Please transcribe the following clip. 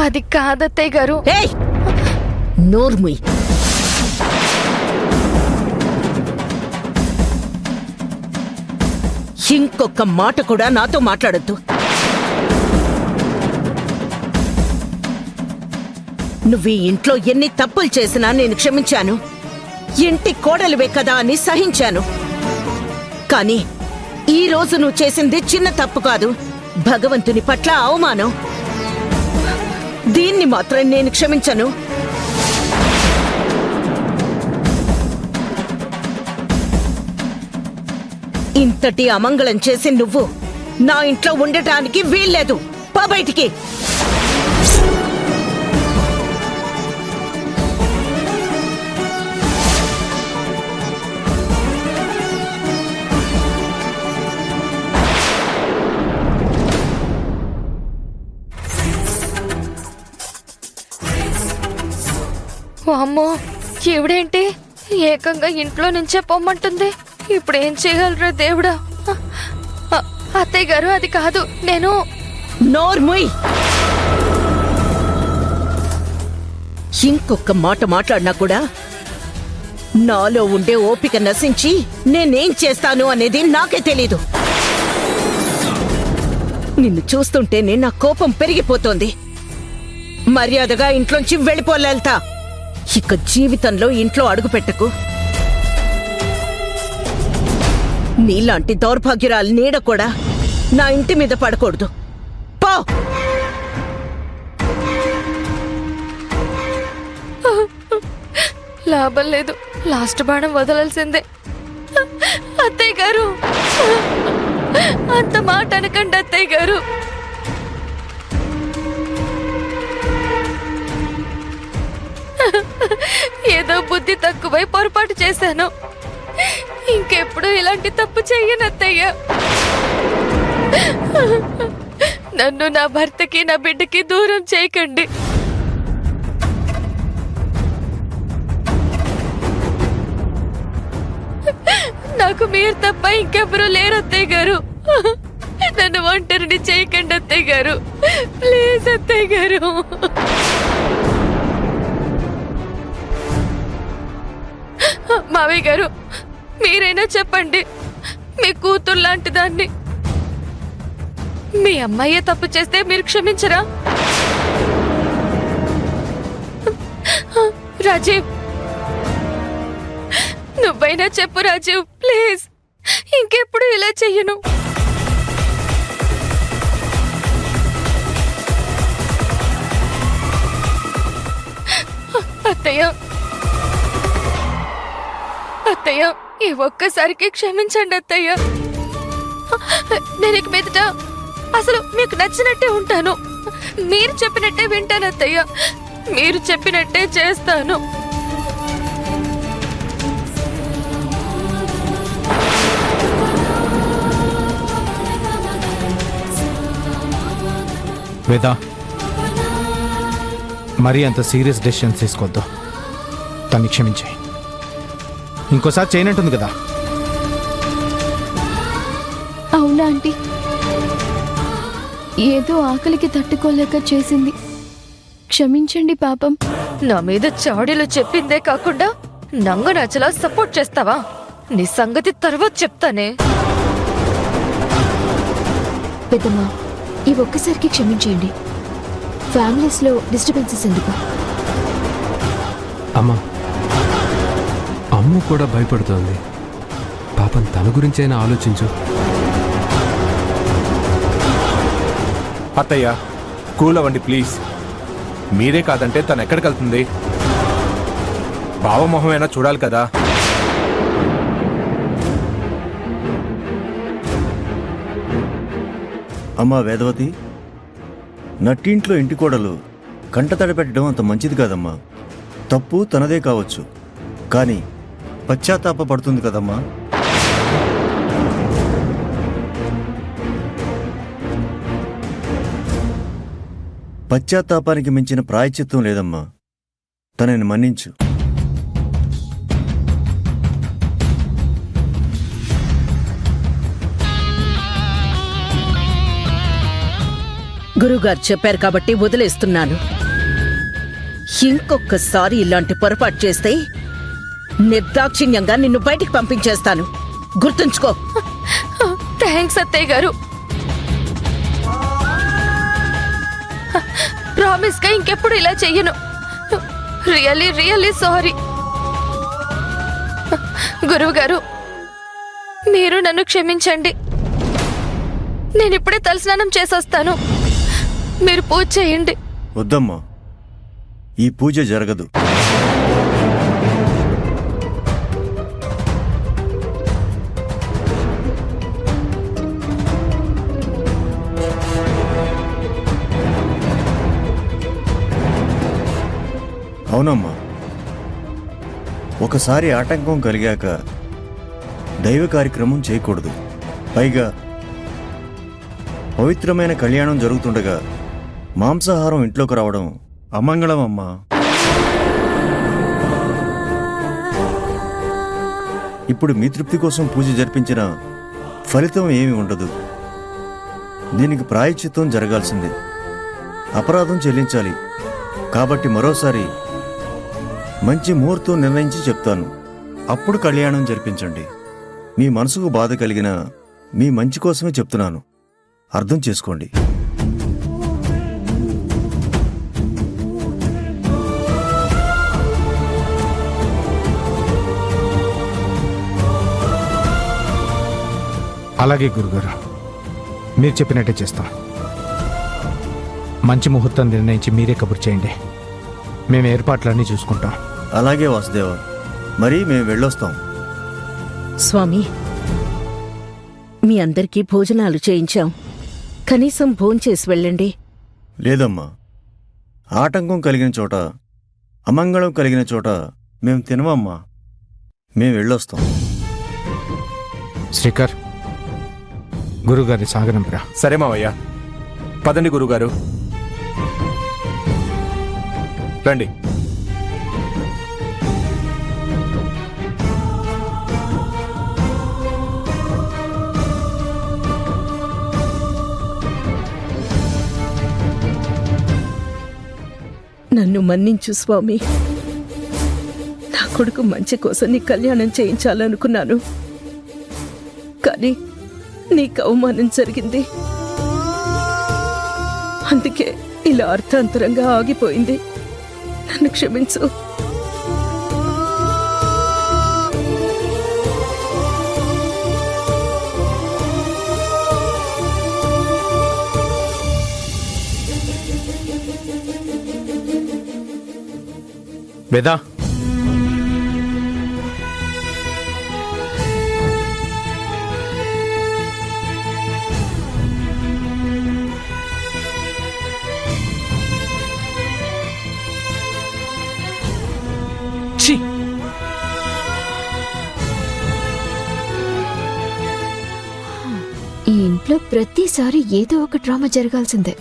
అది కాదత్తయ్య గారు. ఏయ్ నోర్ముయ్. ఇంకొక మాట కూడా నాతో మాట్లాడొద్దు. నువ్వు ఈ ఇంట్లో ఎన్ని తప్పులు చేసినా నేను క్షమించాను. ఇంటి కోడలివే కదా అని సహించాను. కానీ ఈ రోజు నువ్వు చేసింది చిన్న తప్పు కాదు, భగవంతుని పట్ల అవమానం. దీన్ని మాత్రం నేను క్షమించను. ఇంతటి అమంగళం చేసి నువ్వు నా ఇంట్లో ఉండటానికి వీల్లేదు. పో బయటికి. అమ్మో, ఈవిడేంటి ఏకంగా ఇంట్లో నుంచే పొమ్మంటుంది. ఇప్పుడు ఏం చేయగలరా దేవుడా? అత్తయ్య గారు, అది కాదు, నేను... నోర్ముయ్. ఇంకొక మాట మాట్లాడినా కూడా నాలో ఉండే ఓపిక నశించి నేనేం చేస్తాను అనేది నాకే తెలీదు. నిన్ను చూస్తుంటేనే నా కోపం పెరిగిపోతోంది. మర్యాదగా ఇంట్లోంచి వెళ్ళిపోలేల్తా. ఇక జీవితంలో ఇంట్లో అడుగుపెట్టకు. నీలాంటి దౌర్భాగ్యురాలు నీడ కూడా నా ఇంటి మీద పడకూడదు. పో. లాభం లేదు, లాస్ట్ బాణం వదలాల్సిందే. అత్తయ్య గారు, అంత మాట అనకండి అత్తయ్య గారు. ఏదో బుద్ధి తక్కువై పొరపాటు చేశాను. ఇంకెప్పుడు ఇలాంటి తప్పు చెయ్యను అత్తయ్య. నన్ను నా భర్తకి నా బిడ్డకి దూరం చేయకండి. నాకు మీరు తప్ప ఇంకెవరూ లేరు అత్తయ్య గారు. నన్ను ఒంటరిని చేయకండి అత్తయ్య గారు. ప్లీజ్ అత్తయ్య గారు. మావయ్య గారు, మీరైనా చెప్పండి. మీ కూతురు లాంటి దాన్ని. మీ అమ్మాయే తప్పు చేస్తే మీరు క్షమించరా? రాజీవ్, నువ్వైనా చెప్పు రాజీవ్, ప్లీజ్. ఇంకెప్పుడు ఇలా చెయ్యను. అత్తయ్య, అత్తయ్య, ఈ ఒక్కసారికి క్షమించండి అత్తయ్య. నేను ఇక మీదట అసలు మీకు నచ్చినట్టే ఉంటాను. మీరు చెప్పినట్టే వింటాను అత్తయ్య. మీరు చెప్పినట్టే చేస్తాను. వేదా, మరీ అంత సీరియస్ డెసిషన్స్ తీసుకోవద్దు. తన్ని క్షమించే. ఇంకోసారి చేయనంటుంది కదా. అవునా ఆంటీ? ఏదో ఆకలికి తట్టుకోలేక చేసింది. క్షమించండి పాపం. నా మీద చాడీలు చెప్పిందే కాకుండా నంగ నచ్చలా సపోర్ట్ చేస్తావా? నీ సంగతి తర్వాత చెప్తానే. పెద్దమ్మా, ఈ ఒక్కసారికి క్షమించేయండి. ఫ్యామిలీస్లో డిస్టర్బెన్సెస్ ఎందుకు? అమ్మా, అమ్ము కూడా భయపడుతోంది. పాపం తన గురించైనా ఆలోచించు. అత్తయ్య, కూల్ అవ్వండి ప్లీజ్. మీరే కాదంటే తను ఎక్కడికి వెళ్తుంది? భావమోహమైనా చూడాలి కదా. అమ్మా వేదవతి, నట్టింట్లో ఇంటి కోడలు కంటతడి పెట్టడం అంత మంచిది కాదమ్మా. తప్పు తనదే కావచ్చు, కానీ పశ్చాత్తాప పడుతుంది కదమ్మా. పశ్చాత్తాపానికి మించిన ప్రాయశ్చిత్తం లేదమ్మా. తనని మన్నించు. గురుగారు చెప్పారు కాబట్టి వదిలేస్తున్నాను. ఇంకొకసారి ఇలాంటి పొరపాటు చేస్తే నిర్దాక్షిణ్యంగా నిన్ను బయటికి పంపించేస్తాను. గుర్తుంచుకో. థ్యాంక్స్ అత్తయ్య గారు. ప్రామిస్ గా ఇంకెప్పుడు ఇలా చెయ్యను. Really really sorry. గురువు గారు, మీరు నన్ను క్షమించండి. నేను ఇప్పుడే తలస్నానం చేసొస్తాను. మీరు పూజ చేయండి. వద్దమ్మా, ఈ పూజ జరగదు. అవునమ్మా, ఒకసారి ఆటంకం కలిగాక దైవ కార్యక్రమం చేయకూడదు. పైగా పవిత్రమైన కళ్యాణం జరుగుతుండగా మాంసాహారం ఇంట్లోకి రావడం అమంగళం అమ్మా. ఇప్పుడు మీ తృప్తి కోసం పూజ జరిపించిన ఫలితం ఏమీ ఉండదు. దీనికి ప్రాయశ్చిత్తం జరగాల్సిందే. అపరాధం చెల్లించాలి. కాబట్టి మరోసారి మంచి ముహూర్తం నిర్ణయించి చెప్తాను. అప్పుడు కళ్యాణం జరిపించండి. మీ మనసుకు బాధ కలిగిన మీ మంచి కోసమే చెప్తున్నాను. అర్థం చేసుకోండి. అలాగే గురుగారు, మీరు చెప్పినట్టే చేస్తాం. మంచి ముహూర్తం నిర్ణయించి మీరే కబుర్ చేయండి. మేము ఏర్పాట్లన్నీ చూసుకుంటాం. అలాగే వాసుదేవ, మరి మేము వెళ్ళొస్తాం. స్వామి, మీ అందరికీ భోజనాలు చేయించాం. కనీసం భోంచేసి వెళ్ళండి. లేదమ్మా, ఆటంకం కలిగిన చోట, అమంగళం కలిగిన చోట మేము తినవమ్మా. మేము వెళ్ళొస్తాం. శ్రీకర్, గురుగారి సాగనంపురా. సరే మావయ్య, పదండి గురుగారు. రండి. నన్ను మన్నించు స్వామి. నా కొడుకు మంచి కోసం నీ కళ్యాణం చేయించాలనుకున్నాను. కానీ నీకు అవమానం జరిగింది. అందుకే ఇలా అర్థాంతరంగా ఆగిపోయింది. నన్ను క్షమించు. వేదా, ఈ ఇంట్లో ప్రతిసారి ఏదో ఒక డ్రామా జరగాల్సిందే.